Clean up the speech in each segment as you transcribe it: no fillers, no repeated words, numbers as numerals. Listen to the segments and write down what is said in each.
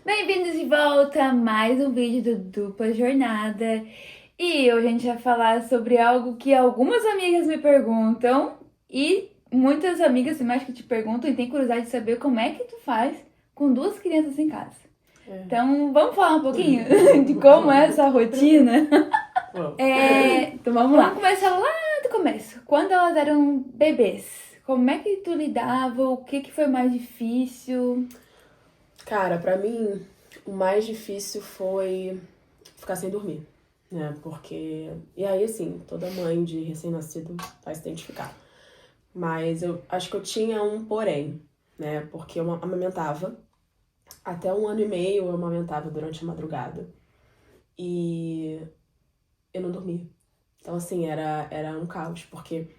Bem-vindos de volta a mais um vídeo do Dupla Jornada. E hoje a gente vai falar sobre algo que algumas amigas me perguntam e muitas amigas mais que te perguntam e têm curiosidade de saber como é que tu faz com duas crianças em casa. Então, vamos falar um pouquinho de como é essa rotina? Então vamos lá. Vamos começar lá do começo. Quando elas eram bebês, como é que tu lidava? O que foi mais difícil? Cara, pra mim, o mais difícil foi ficar sem dormir, né? Porque. E aí, assim, toda mãe de recém-nascido vai se identificar. Mas eu acho que eu tinha um porém, né? Porque eu amamentava. Até 1 ano e meio eu amamentava durante a madrugada. E eu não dormia. Então, assim, era um caos. Porque,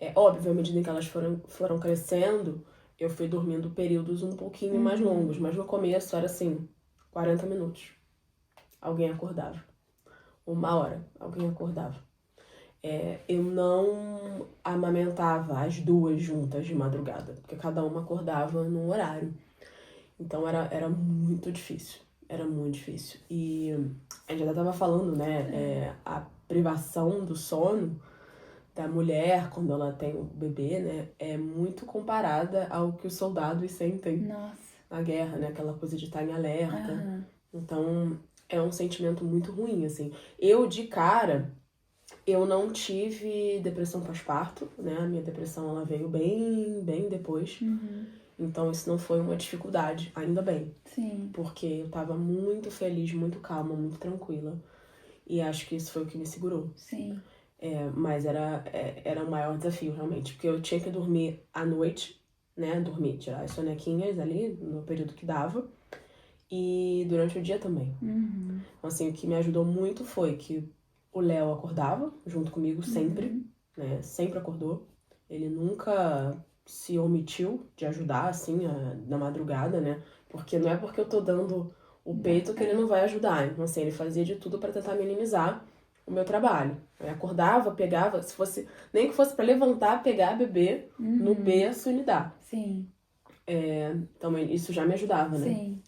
é óbvio, à medida em que elas foram crescendo, eu fui dormindo períodos um pouquinho mais longos. Mas no começo era assim, 40 minutos. Alguém acordava. 1 hora, alguém acordava. Eu não amamentava as duas juntas de madrugada, porque cada uma acordava num horário. Então era muito difícil. Era muito difícil. E a gente já tava falando, né? A privação do sono da mulher quando ela tem o bebê, né? É muito comparada ao que os soldados sentem Nossa. na guerra, né? Aquela coisa de estar em alerta. Aham. Então, é um sentimento muito ruim, assim. Eu, de cara, eu não tive depressão pós-parto, né? A minha depressão, ela veio bem depois. Então, isso não foi uma dificuldade, ainda bem. Sim. Porque eu tava muito feliz, muito calma, muito tranquila. E acho que isso foi o que me segurou. Sim. Mas era o maior desafio, realmente. Porque eu tinha que dormir à noite, né? Dormir, tirar as sonequinhas ali, no período que dava. E durante o dia também. Então, assim, o que me ajudou muito foi que o Léo acordava junto comigo sempre, né? Sempre acordou. Ele nunca se omitiu de ajudar, assim, na madrugada, né? Porque não é porque eu tô dando o peito que ele não vai ajudar. Então, assim, ele fazia de tudo pra tentar minimizar o meu trabalho. Eu acordava, pegava, se fosse, nem que fosse pra levantar, pegar, beber no berço e me dar. Sim. Então, isso já me ajudava, né? Sim.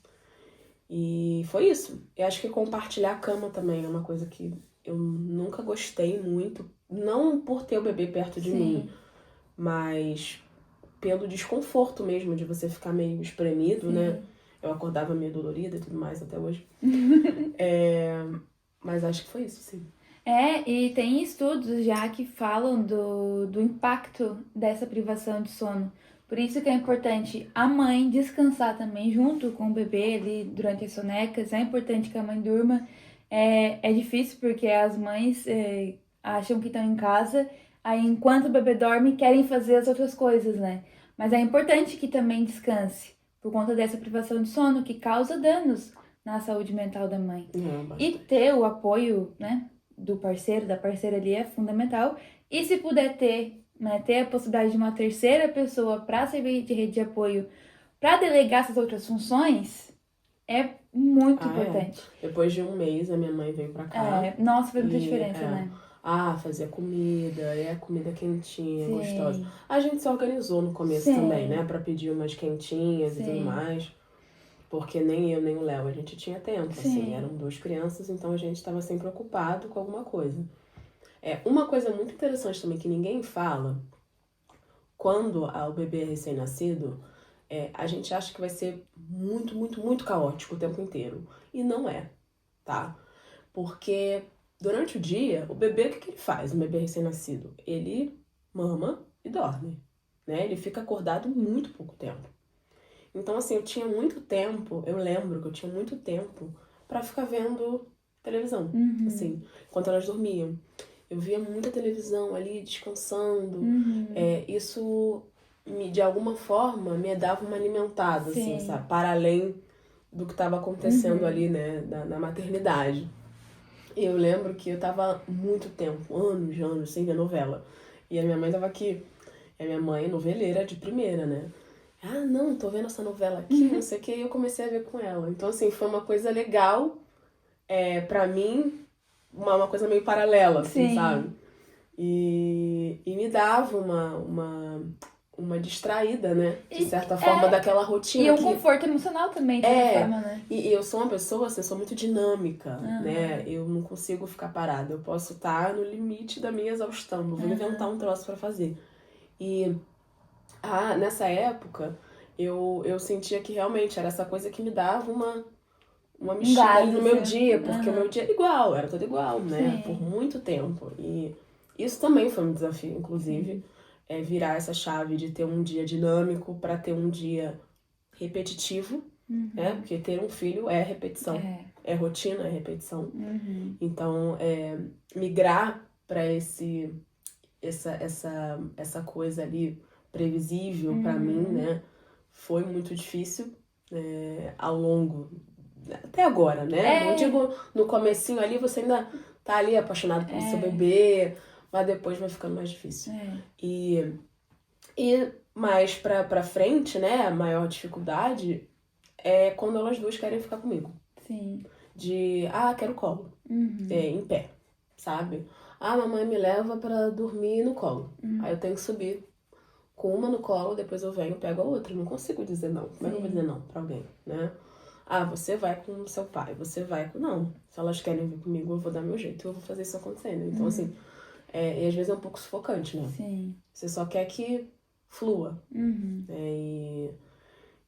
E foi isso. Eu acho que compartilhar a cama também é uma coisa que eu nunca gostei muito. Não por ter o bebê perto de mim, mas pelo desconforto mesmo de você ficar meio espremido, né? Eu acordava meio dolorida e tudo mais até hoje. Mas acho que foi isso, sim. E tem estudos já que falam do impacto dessa privação de sono. Por isso que é importante a mãe descansar também junto com o bebê ali durante as sonecas. É importante que a mãe durma. É difícil porque as mães acham que estão em casa, aí enquanto o bebê dorme querem fazer as outras coisas, né? Mas é importante que também descanse por conta dessa privação de sono que causa danos na saúde mental da mãe. E ter o apoio, né, do parceiro, da parceira ali é fundamental. E se puder ter, né, ter a possibilidade de uma terceira pessoa para servir de rede de apoio, para delegar essas outras funções, é muito importante. Depois de 1 mês, a minha mãe veio pra cá. Nossa, faz muita diferença, né? Fazia comida, comida quentinha, Sim. gostosa. A gente se organizou no começo também, né? Pra pedir umas quentinhas e tudo mais. Porque nem eu, nem o Léo, a gente tinha tempo, assim. Eram 2 crianças, então a gente tava sempre ocupado com alguma coisa. Uma coisa muito interessante também que ninguém fala, quando o bebê é recém-nascido, a gente acha que vai ser muito caótico o tempo inteiro. E não é, tá? Porque durante o dia, o bebê, o que ele faz? O bebê recém-nascido? Ele mama e dorme, né? Ele fica acordado muito pouco tempo. Então, assim, eu tinha muito tempo, eu lembro que eu tinha muito tempo pra ficar vendo televisão, assim, enquanto elas dormiam. Eu via muita televisão ali, descansando. Isso, de alguma forma, me dava uma alimentada, assim, sabe? Para além do que estava acontecendo ali, né, na maternidade. E eu lembro que eu tava muito tempo, anos, sem ver novela. E a minha mãe tava aqui. E a minha mãe, noveleira de primeira, né? Não, tô vendo essa novela aqui, não sei o que. E eu comecei a ver com ela. Então, assim, foi uma coisa legal, pra mim, uma coisa meio paralela, assim, sabe? E me dava uma distraída, né? De certa forma, daquela rotina. E um conforto emocional também, de certa forma, né? E eu sou uma pessoa, assim, eu sou muito dinâmica, né? Eu não consigo ficar parada. Eu posso estar no limite da minha exaustão. Eu vou inventar um troço pra fazer. E nessa época, eu sentia que realmente era essa coisa que me dava uma mexida ali no meu dia, porque o meu dia era igual, era tudo igual, né? Sim. Por muito tempo. E isso também foi um desafio, inclusive, virar essa chave de ter um dia dinâmico para ter um dia repetitivo, né? Porque ter um filho é repetição, é rotina, é repetição. Então, migrar para essa coisa ali previsível para mim, né? Foi muito difícil ao longo, até agora, né? Não digo no comecinho ali, você ainda tá ali apaixonado pelo seu bebê, mas depois vai ficando mais difícil. E mais pra frente, né? A maior dificuldade é quando elas duas querem ficar comigo. Sim. Quero colo. Em pé, sabe? Mamãe me leva pra dormir no colo. Aí eu tenho que subir com uma no colo, depois eu venho e pego a outra. Eu não consigo dizer não. Como é que eu vou dizer não pra alguém, né? Você vai com seu pai, você vai com... Não, se elas querem vir comigo, eu vou dar meu jeito, eu vou fazer isso acontecendo. Então, assim, e às vezes é um pouco sufocante, né? Sim. Você só quer que flua.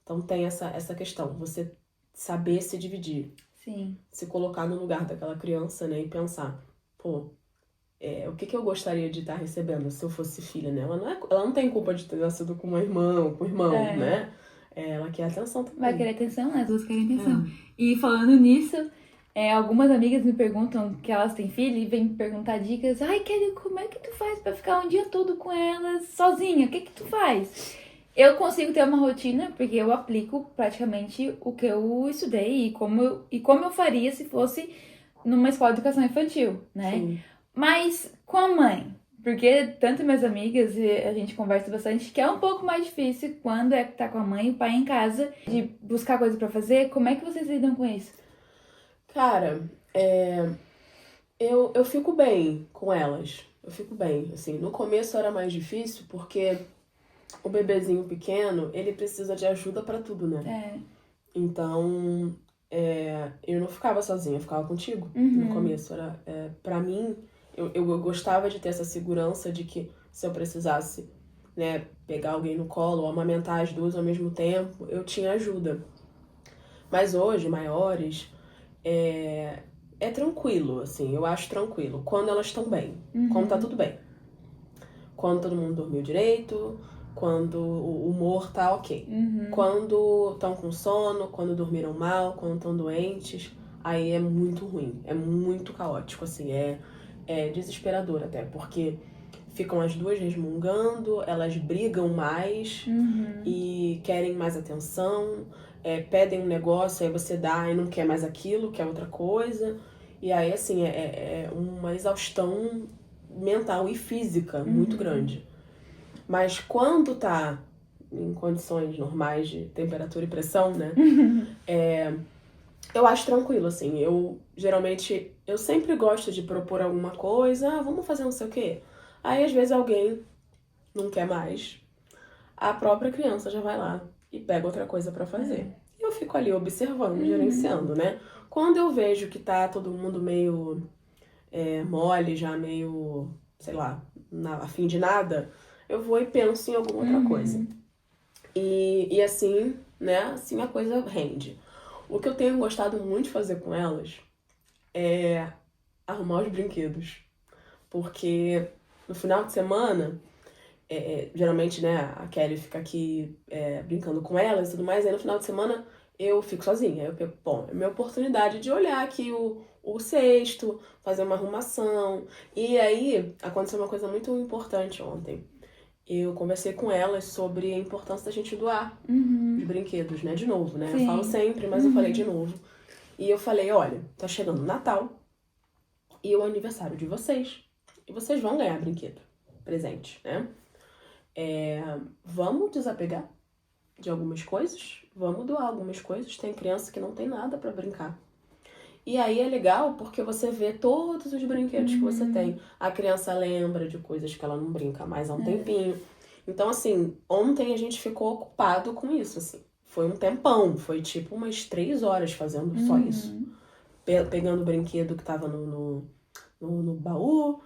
Então tem essa questão, você saber se dividir. Sim. Se colocar no lugar daquela criança, né? E pensar, o que eu gostaria de estar recebendo se eu fosse filha, né? Ela não tem culpa de ter nascido com uma irmã ou com um irmão, né? Ela quer atenção também. Vai querer atenção, né? As duas querem atenção. E falando nisso, algumas amigas me perguntam que elas têm filho e vêm me perguntar dicas. Kelly, como é que tu faz pra ficar um dia todo com elas sozinha? O que tu faz? Eu consigo ter uma rotina porque eu aplico praticamente o que eu estudei e como eu faria se fosse numa escola de educação infantil, né? Sim. Mas com a mãe, porque tanto minhas amigas e a gente conversa bastante que é um pouco mais difícil quando tá com a mãe e o pai em casa, de buscar coisa pra fazer. Como é que vocês lidam com isso? Cara, eu fico bem com elas. Eu fico bem, assim. No começo era mais difícil porque o bebezinho pequeno, ele precisa de ajuda pra tudo, né? Então, eu não ficava sozinha, eu ficava contigo no começo. Pra mim, eu gostava de ter essa segurança de que se eu precisasse, né, pegar alguém no colo ou amamentar as duas ao mesmo tempo, eu tinha ajuda. Mas hoje, maiores, é tranquilo, assim, eu acho tranquilo. Quando elas estão bem, quando tá tudo bem. Quando todo mundo dormiu direito, quando o humor tá ok. Quando estão com sono, quando dormiram mal, quando estão doentes, aí é muito ruim, é muito caótico, assim, é desesperador até, porque ficam as duas resmungando, elas brigam mais e querem mais atenção, pedem um negócio, aí você dá e não quer mais aquilo, quer outra coisa, e aí, assim, é uma exaustão mental e física muito grande. Mas quando tá em condições normais de temperatura e pressão, né? Eu acho tranquilo, assim. Eu sempre gosto de propor alguma coisa. Vamos fazer não sei o quê. Aí, às vezes, alguém não quer mais. A própria criança já vai lá e pega outra coisa pra fazer. E eu fico ali observando, gerenciando, né? Quando eu vejo que tá todo mundo meio mole, já meio, sei lá, a fim de nada, eu vou e penso em alguma outra coisa. E assim, né, assim a coisa rende. O que eu tenho gostado muito de fazer com elas é arrumar os brinquedos. Porque no final de semana, geralmente, né, a Kelly fica aqui brincando com elas e tudo mais, aí no final de semana eu fico sozinha. Eu penso, bom, é minha oportunidade de olhar aqui o cesto, fazer uma arrumação. E aí aconteceu uma coisa muito importante ontem. Eu conversei com elas sobre a importância da gente doar os brinquedos, né? De novo, né? Sim. Eu falo sempre, mas eu falei de novo. E eu falei, olha, tá chegando o Natal e o aniversário de vocês. E vocês vão ganhar brinquedo, presente, né? Vamos desapegar de algumas coisas, vamos doar algumas coisas. Tem criança que não tem nada pra brincar. E aí é legal porque você vê todos os brinquedos que você tem. A criança lembra de coisas que ela não brinca mais há um tempinho. Então, assim, ontem a gente ficou ocupado com isso, assim. Foi um tempão, foi tipo umas 3 horas fazendo só isso. Pegando o brinquedo que tava no baú,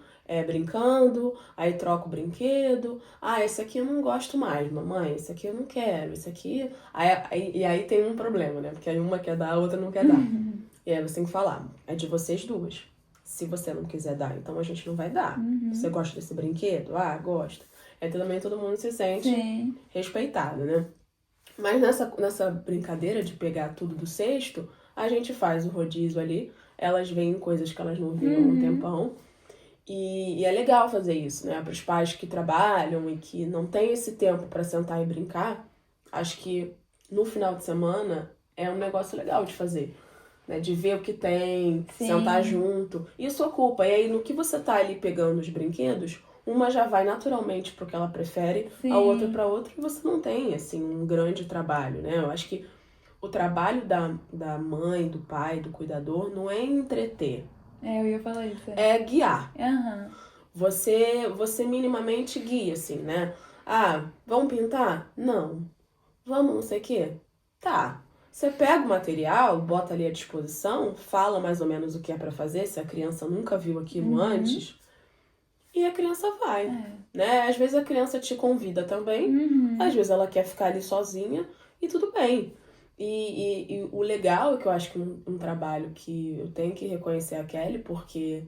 brincando, aí troco o brinquedo. Ah, esse aqui eu não gosto mais, mamãe, esse aqui eu não quero, esse aqui... E aí tem um problema, né? Porque aí uma quer dar, a outra não quer dar. E aí você tem que falar, é de vocês duas. Se você não quiser dar, então a gente não vai dar. Você gosta desse brinquedo? Ah, gosta. Aí também todo mundo se sente respeitado, né? Mas nessa brincadeira de pegar tudo do cesto, a gente faz o rodízio ali. Elas veem coisas que elas não viram há um tempão. E é legal fazer isso, né? Para os pais que trabalham e que não têm esse tempo para sentar e brincar, acho que no final de semana é um negócio legal de fazer. Né? De ver o que tem, sentar junto. Isso ocupa. E aí, no que você tá ali pegando os brinquedos, uma já vai naturalmente pro que ela prefere, a outra para outra, e você não tem, assim, um grande trabalho, né? Eu acho que o trabalho da mãe, do pai, do cuidador, não é entreter. Eu ia falar isso. É guiar. Aham. Você minimamente guia, assim, né? Ah, vamos pintar? Não. Vamos não sei o quê? Tá. Você pega o material, bota ali à disposição, fala mais ou menos o que é pra fazer, se a criança nunca viu aquilo antes, e a criança vai, né? Às vezes a criança te convida também, às vezes ela quer ficar ali sozinha e tudo bem. E o legal é que eu acho que um trabalho que eu tenho que reconhecer a Kelly, porque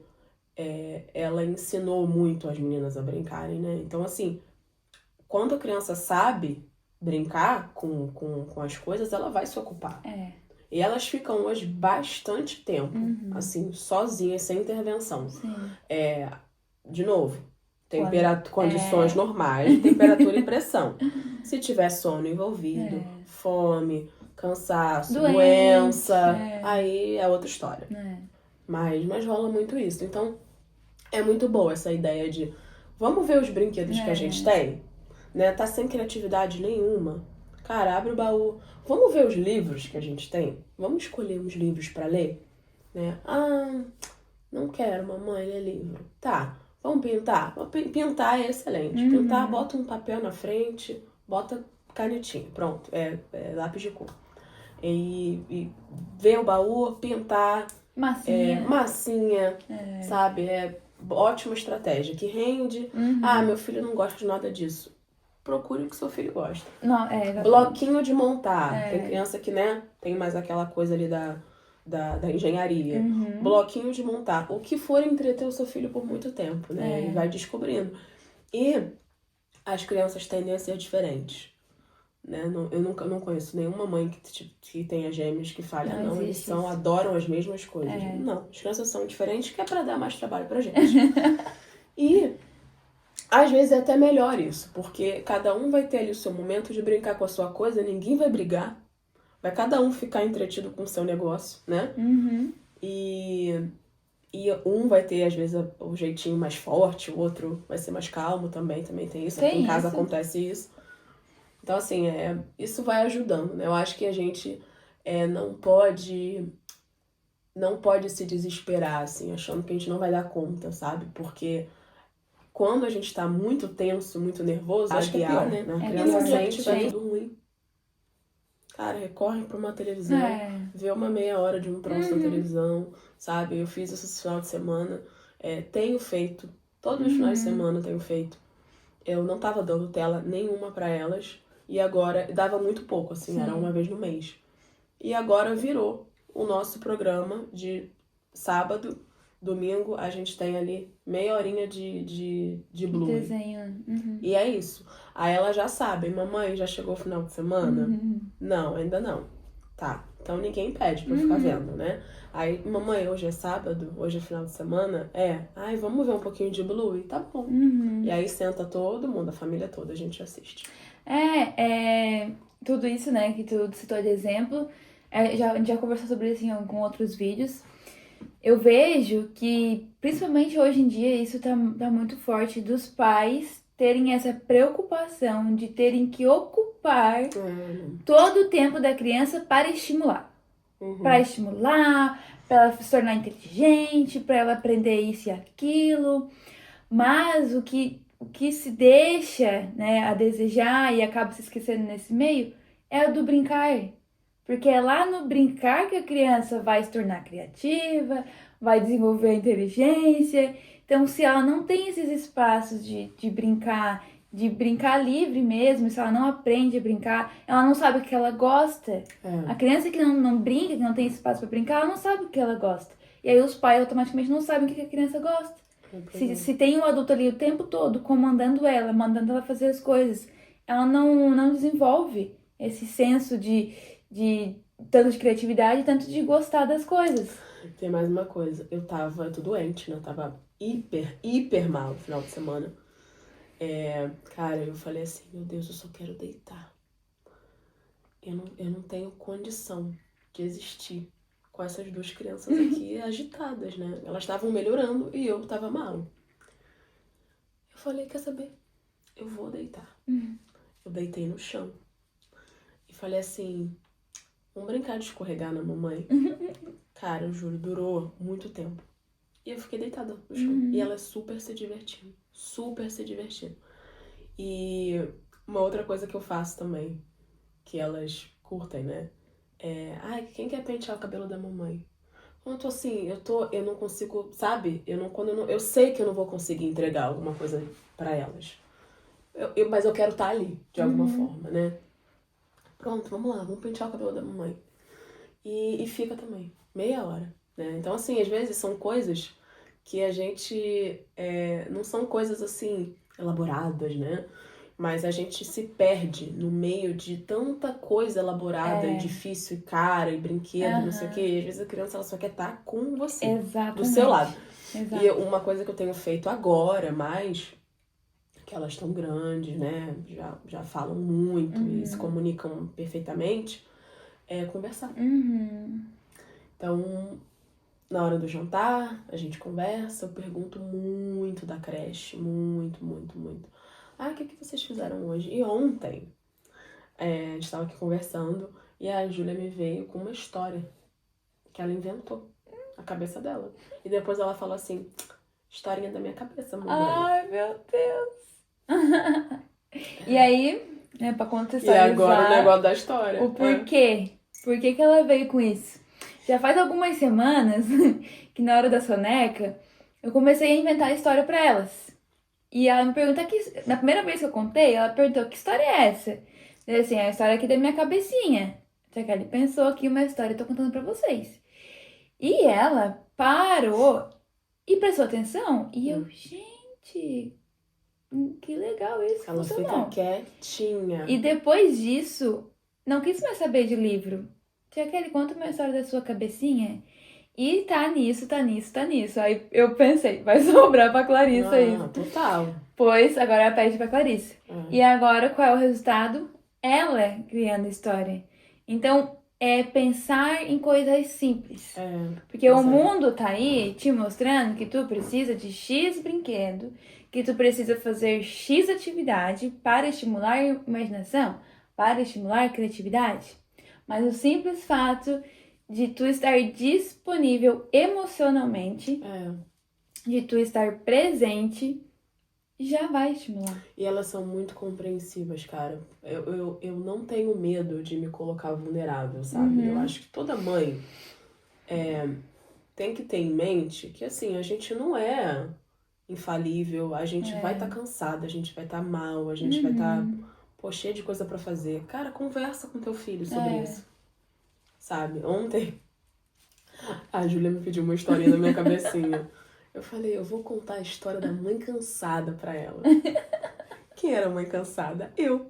ela ensinou muito as meninas a brincarem, né? Então, assim, quando a criança sabe brincar com as coisas, ela vai se ocupar. E elas ficam hoje bastante tempo, assim, sozinhas, sem intervenção. De novo, condições normais, temperatura e pressão. Se tiver sono envolvido, fome, cansaço, doença, aí é outra história. Mas rola muito isso. Então, é muito boa essa ideia de vamos ver os brinquedos que a gente tem, né? Tá sem criatividade nenhuma. Cara, abre o baú. Vamos ver os livros que a gente tem? Vamos escolher uns livros pra ler? Né? Ah, não quero, mamãe, ler livro. Tá, vamos pintar? Pintar é excelente. Pintar, bota um papel na frente, bota canetinha. Pronto, é lápis de cor. E ver o baú, pintar. Massinha, sabe? Ótima estratégia, que rende. Ah, meu filho não gosta de nada disso. Procure o que seu filho gosta. Não, bloquinho de montar. Tem criança que, né, tem mais aquela coisa ali da engenharia. Bloquinho de montar. O que for entreter o seu filho por muito tempo, né? Ele vai descobrindo. E as crianças tendem a ser diferentes. Né? Eu não conheço nenhuma mãe que tenha gêmeos que fale, não, eles adoram as mesmas coisas. Não, as crianças são diferentes, que é pra dar mais trabalho pra gente. E às vezes é até melhor isso, porque cada um vai ter ali o seu momento de brincar com a sua coisa, ninguém vai brigar, vai cada um ficar entretido com o seu negócio, né? E um vai ter, às vezes, o jeitinho mais forte, o outro vai ser mais calmo também tem isso. Aqui em casa acontece isso. Então, assim, isso vai ajudando, né? Eu acho que a gente não pode se desesperar, assim, achando que a gente não vai dar conta, sabe? Porque quando a gente tá muito tenso, muito nervoso, acho que é pior, né? A criança sente, tá tudo ruim. Cara, recorre pra uma televisão, vê uma meia hora de um troço na televisão, sabe? Eu fiz isso esse final de semana, tenho feito, todos os finais de semana eu tenho feito. Eu não tava dando tela nenhuma pra elas, e agora, dava muito pouco, assim, era uma vez no mês. E agora virou o nosso programa de sábado, domingo, a gente tem ali meia horinha de Blue. Desenho. E é isso. Aí elas já sabem, mamãe, já chegou o final de semana? Não, ainda não. Tá, então ninguém pede pra eu ficar vendo, né? Aí, mamãe, hoje é sábado, hoje é final de semana? Ai, vamos ver um pouquinho de Blue? Tá bom. E aí senta todo mundo, a família toda, a gente assiste. Tudo isso, né, que tu citou de exemplo, a gente já conversou sobre isso em alguns outros vídeos. Eu vejo que, principalmente hoje em dia, isso tá muito forte dos pais terem essa preocupação de terem que ocupar todo o tempo da criança para estimular. Para estimular, para ela se tornar inteligente, para ela aprender isso e aquilo. Mas o que o que se deixa, né, a desejar e acaba se esquecendo nesse meio é o do brincar. Porque é lá no brincar que a criança vai se tornar criativa, vai desenvolver a inteligência. Então, se ela não tem esses espaços de brincar livre mesmo, se ela não aprende a brincar, ela não sabe o que ela gosta. A criança que não brinca, que não tem espaço para brincar, ela não sabe o que ela gosta. E aí os pais automaticamente não sabem o que a criança gosta. Se tem um adulto ali o tempo todo comandando ela, mandando ela fazer as coisas, ela não desenvolve esse senso de tanto de criatividade, tanto de gostar das coisas. Tem mais uma coisa. Eu tô doente, né? Eu tava hiper mal no final de semana. Cara, eu falei assim, meu Deus, eu só quero deitar. Eu não tenho condição de existir com essas duas crianças aqui agitadas, né? Elas estavam melhorando e eu tava mal. Eu falei, quer saber? Eu vou deitar. Eu deitei no chão. E falei assim, vamos brincar de escorregar na mamãe? Cara, eu juro, durou muito tempo. E eu fiquei deitada no chão. E ela super se divertindo. Super se divertindo. E uma outra coisa que eu faço também, que elas curtem, né? Quem quer pentear o cabelo da mamãe? Quando eu tô assim, eu não consigo, sabe? Eu sei que eu não vou conseguir entregar alguma coisa pra elas. Mas eu quero estar ali, de alguma forma, né? Pronto, vamos lá, vamos pentear o cabelo da mamãe. E fica também, meia hora, né? Então, assim, às vezes são coisas que a gente... não são coisas, assim, elaboradas, né? Mas a gente se perde no meio de tanta coisa elaborada e difícil e cara e brinquedo, não sei o quê. E às vezes a criança ela só quer estar com você, do seu lado. Exato. E uma coisa que eu tenho feito agora, mais que elas estão grandes, né? Já falam muito e se comunicam perfeitamente, é conversar. Então, na hora do jantar, a gente conversa, eu pergunto muito da creche, muito, muito, muito. O que vocês fizeram hoje? E ontem, a gente estava aqui conversando e a Júlia me veio com uma história que ela inventou na cabeça dela. E depois ela falou assim, historinha da minha cabeça, mamãe. Ai, meu Deus! E aí, né, pra contextualizar... E agora o negócio da história. O porquê. Por que ela veio com isso? Já faz algumas semanas que na hora da soneca, eu comecei a inventar a história pra elas. E ela me pergunta, na primeira vez que eu contei, ela perguntou, que história é essa? Eu assim, a história aqui da minha cabecinha. Só que ela pensou aqui uma história, eu tô contando pra vocês. E ela parou e prestou atenção. E eu, gente, que legal isso. Ela fica quietinha. E depois disso, não quis mais saber de livro. Tia Kelly, conta uma história da sua cabecinha. E tá nisso. Aí eu pensei, vai sobrar pra Clarissa isso. Total. Pois agora ela pede pra Clarissa. E agora qual é o resultado? Ela criando história. Então, é pensar em coisas simples. Porque o mundo tá aí te mostrando que tu precisa de X brinquedo, que tu precisa fazer X atividade para estimular a imaginação, para estimular a criatividade. Mas o simples fato de tu estar disponível emocionalmente, de tu estar presente, já vai estimular. E elas são muito compreensivas, cara. Eu não tenho medo de me colocar vulnerável, sabe? Eu acho que toda mãe tem que ter em mente que, assim, a gente não é infalível, a gente vai estar cansada, a gente vai estar mal, a gente vai estar, cheia de coisa pra fazer. Cara, conversa com teu filho sobre isso, sabe? Ontem, a Júlia me pediu uma historinha na minha cabecinha. Eu falei, eu vou contar a história da mãe cansada pra ela. Quem era a mãe cansada? Eu.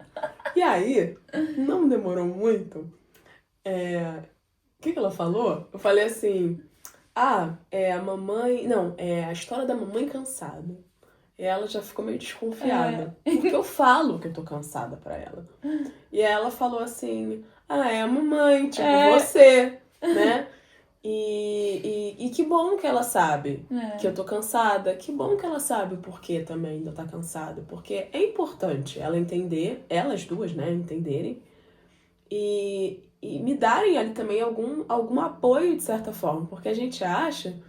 E aí, não demorou muito. O que ela falou? Eu falei assim, a mamãe... Não, a história da mamãe cansada. E ela já ficou meio desconfiada. Porque eu falo que eu tô cansada pra ela. E ela falou assim, é a mamãe, tipo você, né? E que bom que ela sabe que eu tô cansada. Que bom que ela sabe o porquê também ainda tá cansada. Porque é importante ela entender, elas duas, né, entenderem. E me darem ali também algum apoio, de certa forma. Porque a gente acha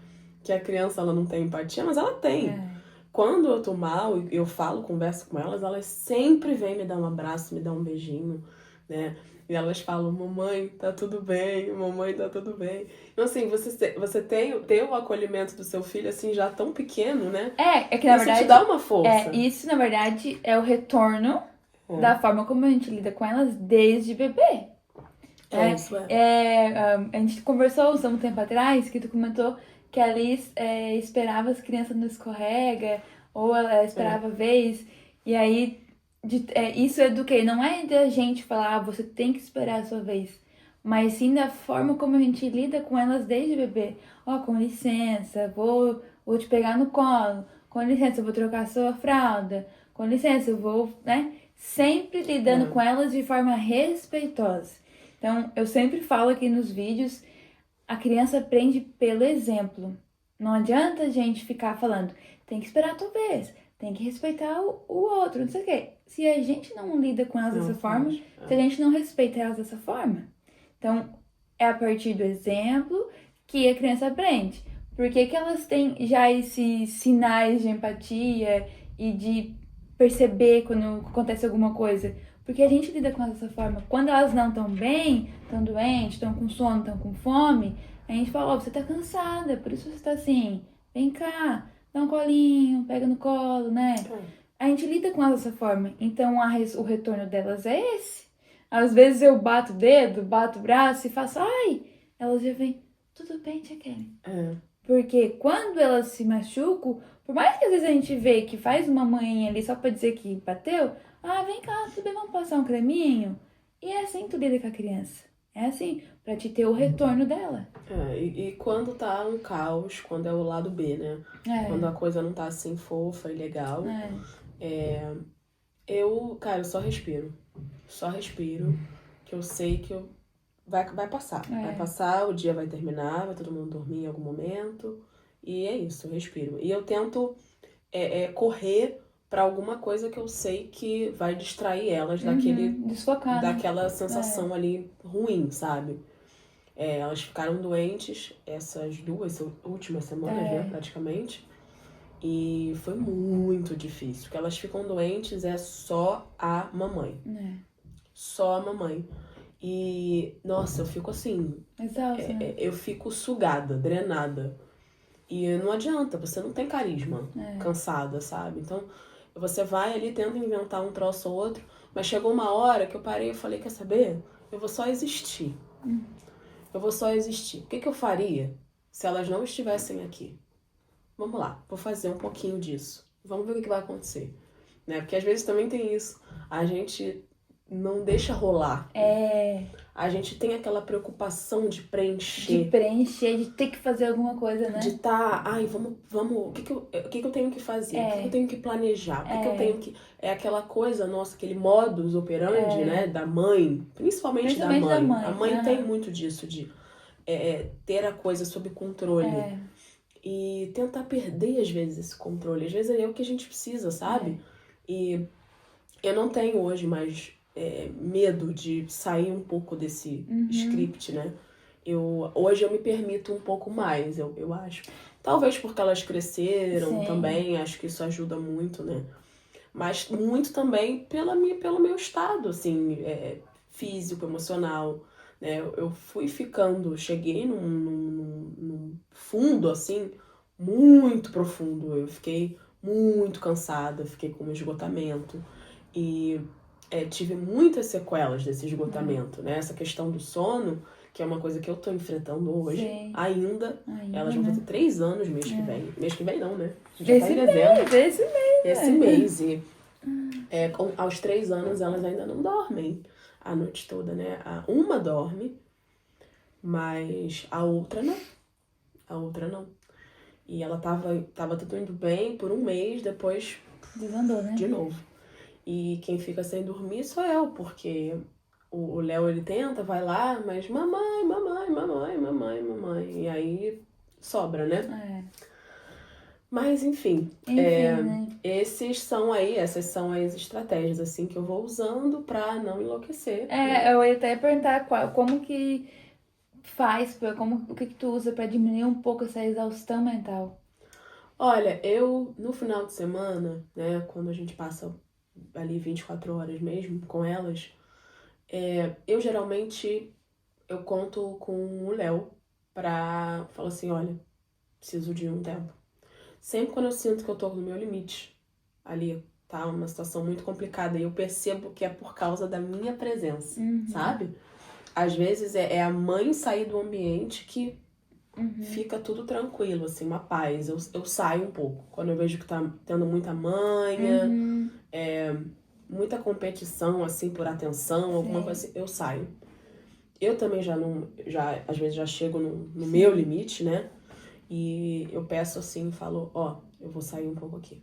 que a criança ela não tem empatia, mas ela tem. quando eu tô mal, eu falo, converso com elas sempre vêm me dar um abraço, me dar um beijinho, né? E elas falam, mamãe, tá tudo bem, mamãe, tá tudo bem. Então, assim, você tem o acolhimento do seu filho, assim, já tão pequeno, né? É que na Isso verdade... te dá uma força. Isso, na verdade, é o retorno da forma como a gente lida com elas desde bebê. Isso A gente conversou um tempo atrás que tu comentou que a Liz esperava as crianças no escorrega, ou ela esperava a vez, e aí isso é do quê? Não é da gente falar, você tem que esperar a sua vez, mas sim da forma como a gente lida com elas desde bebê. Com licença, vou te pegar no colo, com licença, eu vou trocar a sua fralda, com licença, eu vou, né? Sempre lidando com elas de forma respeitosa. Então, eu sempre falo aqui nos vídeos, a criança aprende pelo exemplo. Não adianta a gente ficar falando, tem que esperar a tua vez, tem que respeitar o outro, não sei o quê. Se a gente não lida com elas dessa forma, se a gente não respeita elas dessa forma. Então, é a partir do exemplo que a criança aprende. Por que elas têm já esses sinais de empatia e de perceber quando acontece alguma coisa? Porque a gente lida com elas dessa forma. Quando elas não estão bem, estão doentes, estão com sono, estão com fome, a gente fala, você tá cansada, por isso você tá assim. Vem cá, dá um colinho, pega no colo, né? A gente lida com elas dessa forma. Então, o retorno delas é esse. Às vezes eu bato o dedo, bato o braço e faço, ai! Elas já vêm, tudo bem, tia Kelly. Porque quando elas se machucam, por mais que às vezes a gente vê que faz uma manhinha ali só pra dizer que bateu, vem cá, tudo bem, vamos passar um creminho? E é assim que tu lida com a criança. É assim, pra te ter o retorno dela. E quando tá um caos, quando é o lado B, né? Quando a coisa não tá assim fofa e legal, eu só respiro. Só respiro, que eu sei que vai passar. Vai passar, o dia vai terminar, vai todo mundo dormir em algum momento. E é isso, eu respiro. E eu tento correr pra alguma coisa que eu sei que vai distrair elas daquela sensação ali ruim, sabe? Elas ficaram doentes essas 2 últimas semanas, né, praticamente. E foi muito difícil. Porque elas ficam doentes só a mamãe. Só a mamãe. E, nossa, eu fico assim... Exausta, né? Eu fico sugada, drenada. E não adianta, você não tem carisma, cansada, sabe? Então, você vai ali tenta inventar um troço ou outro, mas chegou uma hora que eu parei e falei, quer saber? Eu vou só existir. Eu vou só existir. O que eu faria se elas não estivessem aqui? Vamos lá, vou fazer um pouquinho disso. Vamos ver o que vai acontecer. Né? Porque às vezes também tem isso. A gente não deixa rolar. A gente tem aquela preocupação de preencher. De ter que fazer alguma coisa, né? De vamos, o que eu tenho que fazer? O que eu tenho que planejar? O que eu tenho que... É aquela coisa, nossa, aquele modus operandi, né? Da mãe, principalmente da mãe. A mãe tem muito disso, de ter a coisa sob controle. E tentar perder, às vezes, esse controle. Às vezes é o que a gente precisa, sabe? E eu não tenho hoje mais medo de sair um pouco desse script, né? Hoje eu me permito um pouco mais, eu acho. Talvez porque elas cresceram também, acho que isso ajuda muito, né? Mas muito também pelo meu estado, assim, físico, emocional, né? Eu fui ficando, cheguei num fundo, assim, muito profundo. Eu fiquei muito cansada, fiquei com esgotamento. E tive muitas sequelas desse esgotamento, né? Essa questão do sono, que é uma coisa que eu tô enfrentando hoje, ainda elas vão ter 3 anos mês que vem. Mês que vem não, né? A gente já tá em dezembro. Esse mês. E aos 3 anos elas ainda não dormem a noite toda, né? Uma dorme, mas a outra não. A outra não. E ela tava tudo indo bem por 1 mês, depois... Desandou, né? De novo. E quem fica sem dormir sou eu, porque o Léo, ele tenta, vai lá, mas mamãe, mamãe, mamãe, mamãe, mamãe. E aí sobra, né? Mas, enfim, né? essas são as estratégias, assim, que eu vou usando pra não enlouquecer. Eu ia até perguntar como que faz, o que tu usa pra diminuir um pouco essa exaustão mental? Olha, eu, no final de semana, né, quando a gente passa ali 24 horas mesmo com elas, eu geralmente, eu conto com o Léo pra falar assim, olha, preciso de um tempo. Sempre quando eu sinto que eu tô no meu limite, ali tá uma situação muito complicada e eu percebo que é por causa da minha presença, sabe? Às vezes é a mãe sair do ambiente que fica tudo tranquilo, assim, uma paz. Eu saio um pouco. Quando eu vejo que tá tendo muita manha, muita competição, assim, por atenção, alguma coisa assim, eu saio. Eu também às vezes já chego no meu limite, né? E eu peço assim, falo, ó, eu vou sair um pouco aqui.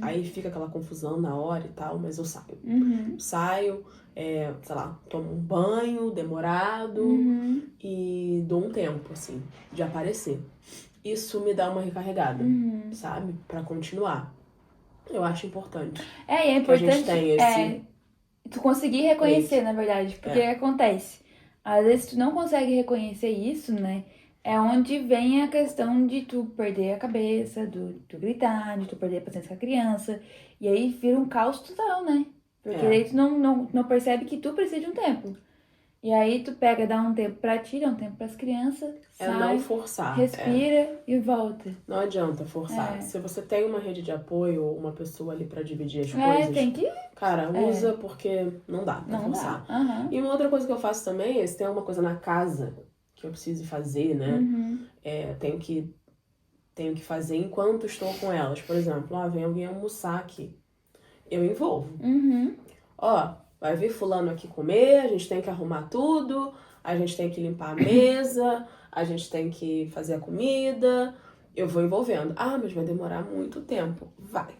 Aí fica aquela confusão na hora e tal, mas eu saio. Saio, sei lá, tomo um banho demorado e dou um tempo, assim, de aparecer. Isso me dá uma recarregada, sabe? Pra continuar. Eu acho importante. E é que a gente importante tenha tu conseguir reconhecer, na verdade. Porque o que acontece? Às vezes tu não consegue reconhecer isso, né? É onde vem a questão de tu perder a cabeça, de tu gritar, de tu perder a paciência com a criança. E aí vira um caos total, né? Porque aí tu não percebe que tu precisa de um tempo. E aí tu pega, dá um tempo pra ti, dá um tempo pras crianças, sai, não forçar. respira e volta. Não adianta forçar. Se você tem uma rede de apoio ou uma pessoa ali pra dividir as coisas, tem que... cara, usa porque não dá pra forçar. E uma outra coisa que eu faço também é, se tem alguma coisa na casa que eu preciso fazer, né? Tenho que fazer enquanto estou com elas. Por exemplo, vem alguém almoçar aqui. Eu envolvo. Ó, vai vir fulano aqui comer, a gente tem que arrumar tudo, a gente tem que limpar a mesa, a gente tem que fazer a comida. Eu vou envolvendo. Mas vai demorar muito tempo. Vai.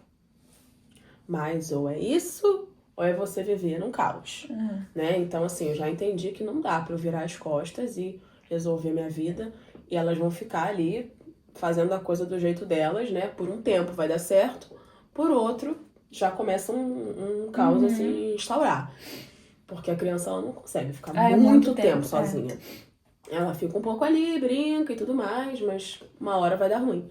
Mas ou é isso, ou é você viver num caos, né? Então, assim, eu já entendi que não dá pra eu virar as costas e resolver minha vida. E elas vão ficar ali fazendo a coisa do jeito delas, né? Por um tempo vai dar certo, por outro já começa um caos, assim, instaurar. Porque a criança, ela não consegue ficar muito tempo sozinha. Ela fica um pouco ali, brinca e tudo mais, mas uma hora vai dar ruim.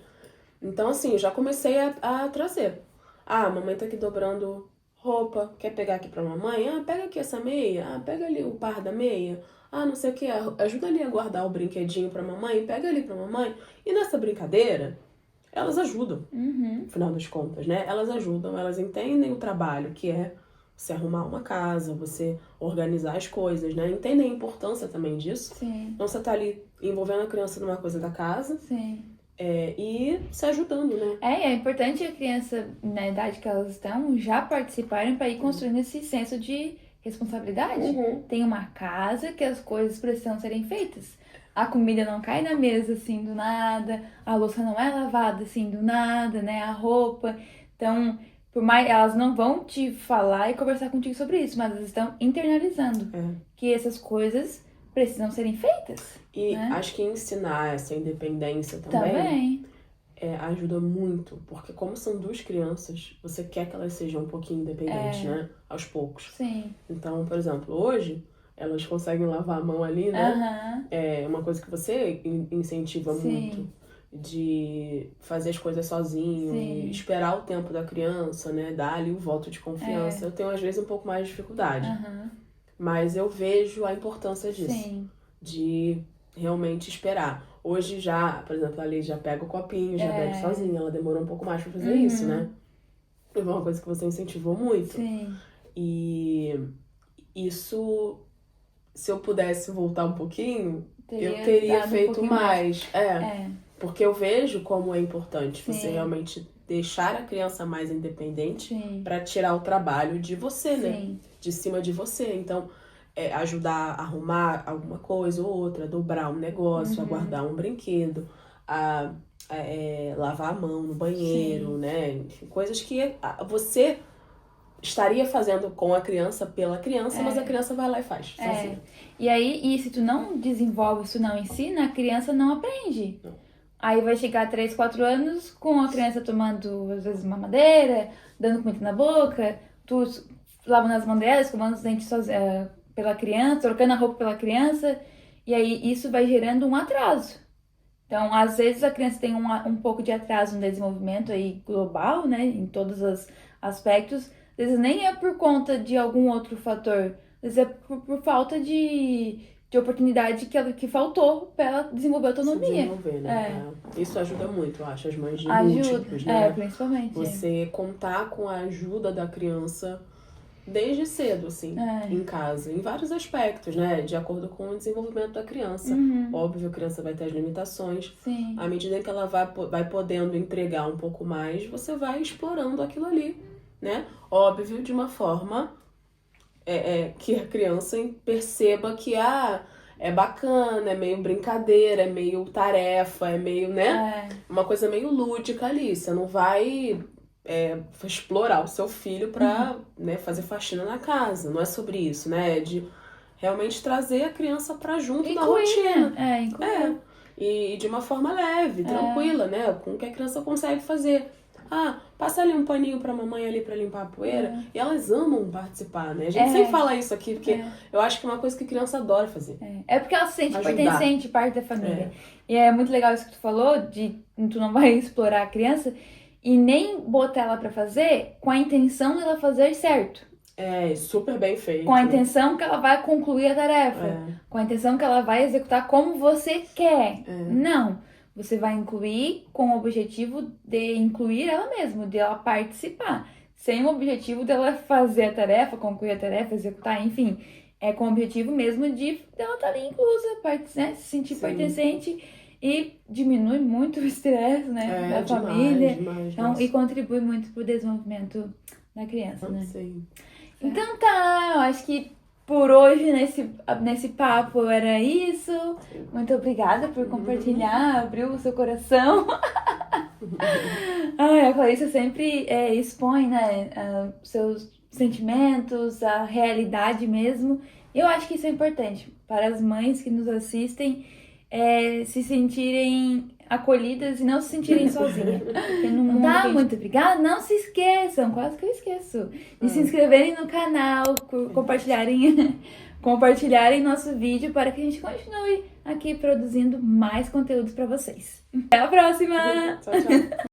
Então, assim, eu já comecei a trazer. A mamãe tá aqui dobrando roupa, quer pegar aqui pra mamãe? Pega aqui essa meia, pega ali o par da meia. Não sei o que, ajuda ali a guardar o brinquedinho pra mamãe, pega ali pra mamãe. E nessa brincadeira, elas ajudam, no final das contas, né? Elas ajudam, elas entendem o trabalho que é você arrumar uma casa, você organizar as coisas, né? Entendem a importância também disso. Sim. Então você tá ali envolvendo a criança numa coisa da casa. Sim. E se ajudando, né? É importante a criança, na idade que elas estão, já participarem para ir construindo esse senso de responsabilidade. Tem uma casa que as coisas precisam serem feitas. A comida não cai na mesa assim do nada, a louça não é lavada assim do nada, né? A roupa. Então, por mais elas não vão te falar e conversar contigo sobre isso, mas elas estão internalizando que essas coisas precisam serem feitas. E acho que ensinar essa independência também ajuda muito, porque como são duas crianças, você quer que elas sejam um pouquinho independentes, né? Aos poucos. Sim. Então, por exemplo, hoje elas conseguem lavar a mão ali, né? É uma coisa que você incentiva muito, de fazer as coisas sozinho, e esperar o tempo da criança, né? Dar ali o voto de confiança. Eu tenho às vezes um pouco mais de dificuldade, mas eu vejo a importância disso, de realmente esperar. Hoje já, por exemplo, a Liz já pega o copinho, já bebe sozinha, ela demorou um pouco mais pra fazer isso, né? É uma coisa que você incentivou muito. Sim. E isso, se eu pudesse voltar um pouquinho, eu teria feito mais. Porque eu vejo como é importante você realmente deixar a criança mais independente pra tirar o trabalho de você, né? De cima de você. Então, ajudar a arrumar alguma coisa ou outra, dobrar um negócio, a guardar um brinquedo, a lavar a mão no banheiro, né? Enfim, coisas que você estaria fazendo com a criança, pela criança, mas a criança vai lá e faz sozinha. E aí, se tu não desenvolve, se tu não ensina, a criança não aprende. Aí vai chegar 3, 4 anos com a criança tomando, às vezes, mamadeira, dando comida na boca, tu lavando as mãos dela, escovando os dentes pela criança, trocando a roupa pela criança, e aí isso vai gerando um atraso. Então, às vezes a criança tem um pouco de atraso no desenvolvimento aí global, né, em todos os aspectos. Às vezes nem é por conta de algum outro fator, às vezes é por falta de oportunidade que faltou para ela desenvolver autonomia. Se desenvolver, né? Isso ajuda muito, eu acho, as mães de Ajuda, múltiplos, né? principalmente. Você contar com a ajuda da criança desde cedo, assim, em casa, em vários aspectos, né? De acordo com o desenvolvimento da criança. Óbvio, a criança vai ter as limitações. Sim. À medida que ela vai podendo entregar um pouco mais, você vai explorando aquilo ali, né? Óbvio, de uma forma que a criança perceba que é bacana, é meio brincadeira, é meio tarefa, é meio, né? Uma coisa meio lúdica ali. Você não vai explorar o seu filho pra né, fazer faxina na casa. Não é sobre isso, né? É de realmente trazer a criança pra junto da rotina. Incluir. E de uma forma leve, tranquila, né? Com o que a criança consegue fazer. Passa ali um paninho pra mamãe ali pra limpar a poeira. E elas amam participar, né? A gente sempre fala isso aqui, porque eu acho que é uma coisa que a criança adora fazer. É porque ela se sente pertencente, parte da família. E é muito legal isso que tu falou, de tu não vai explorar a criança e nem botar ela pra fazer com a intenção dela fazer certo. Super bem feito. Com a intenção que ela vai concluir a tarefa. Com a intenção que ela vai executar como você quer. Não. Você vai incluir com o objetivo de incluir ela mesma, de ela participar. Sem o objetivo dela fazer a tarefa, concluir a tarefa, executar, enfim. É com o objetivo mesmo de ela estar ali inclusa, né? Se sentir pertencente. E diminui muito o estresse, né? Da família. Demais, então, e contribui muito pro desenvolvimento da criança, né? Sim. Então tá, eu acho que por hoje, nesse papo, era isso. Muito obrigada por compartilhar, abriu o seu coração. A Clarissa sempre expõe, né, seus sentimentos, a realidade mesmo. Eu acho que isso é importante para as mães que nos assistem se sentirem acolhidas e não se sentirem sozinhas. Muito obrigada. Não se esqueçam, quase que eu esqueço, de se inscreverem no canal, compartilharem nosso vídeo para que a gente continue aqui produzindo mais conteúdos para vocês. Até a próxima! Tchau, tchau.